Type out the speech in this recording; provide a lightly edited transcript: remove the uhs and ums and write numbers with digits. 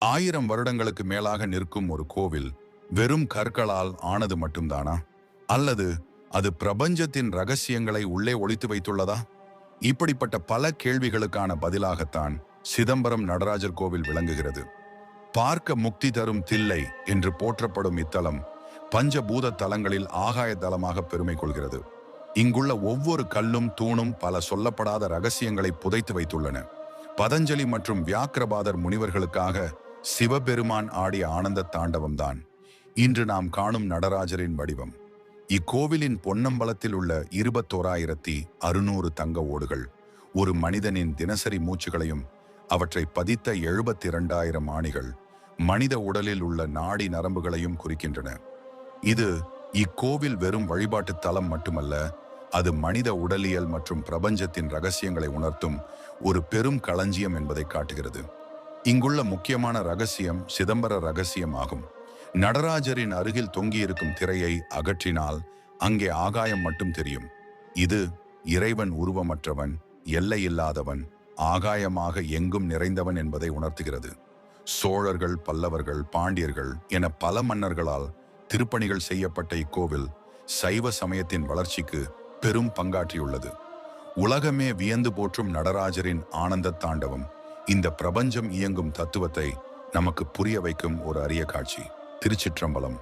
1000 வருடங்களுக்கு மேலாக நிற்கும் ஒரு கோவில் வெறும் கற்களால் ஆனது மட்டும்தானா? அல்லது அது பிரபஞ்சத்தின் ரகசியங்களை உள்ளே ஒளித்து வைத்துள்ளதா? இப்படிப்பட்ட பல கேள்விகளுக்கான பதிலாகத்தான் சிதம்பரம் நடராஜர் கோவில் விளங்குகிறது. பார்க்க முக்தி தரும் தில்லை என்று போற்றப்படும் இத்தலம் பஞ்சபூத தலங்களில் ஆகாய தலமாக பெருமை கொள்கிறது. இங்குள்ள ஒவ்வொரு கல்லும் தூணும் பல சொல்லப்படாத ரகசியங்களை புதைத்து வைத்துள்ளன. பதஞ்சலி மற்றும் வியாக்கிரபாதர் முனிவர்களுக்காக சிவபெருமான் ஆடிய ஆனந்த தாண்டவம்தான் இன்று நாம் காணும் நடராஜரின் வடிவம். இக்கோவிலின் பொன்னம்பலத்தில் உள்ள 21,600 தங்க ஓடுகள் ஒரு மனிதனின் தினசரி மூச்சுகளையும் அவற்றை பதித்த 72,000 ஆணிகள் மனித உடலில் உள்ள நாடி நரம்புகளையும் குறிக்கின்றன. இது இக்கோவில் வெறும் வழிபாட்டு தலம் மட்டுமல்ல, அது மனித உடலியல் மற்றும் பிரபஞ்சத்தின் ரகசியங்களை உணர்த்தும் ஒரு பெரும் களஞ்சியம் என்பதை காட்டுகிறது. இங்குள்ள முக்கியமான ரகசியம் சிதம்பர ரகசியம் ஆகும். நடராஜரின் அருகில் தொங்கியிருக்கும் திரையை அகற்றினால் அங்கே ஆகாயம் மட்டும் தெரியும். இது இறைவன் உருவமற்றவன், எல்லையில்லாதவன், ஆகாயமாக எங்கும் நிறைந்தவன் என்பதை உணர்த்துகிறது. சோழர்கள், பல்லவர்கள், பாண்டியர்கள் என பல மன்னர்களால் திருப்பணிகள் செய்யப்பட்ட இக்கோவில் சைவ சமயத்தின் வளர்ச்சிக்கு பெரும் பங்காற்றியுள்ளது. உலகமே வியந்து போற்றும் நடராஜரின் ஆனந்த தாண்டவம் இந்த பிரபஞ்சம் இயங்கும் தத்துவத்தை நமக்கு புரிய வைக்கும் ஒரு அரிய காட்சி. திருச்சிற்றம்பலம்.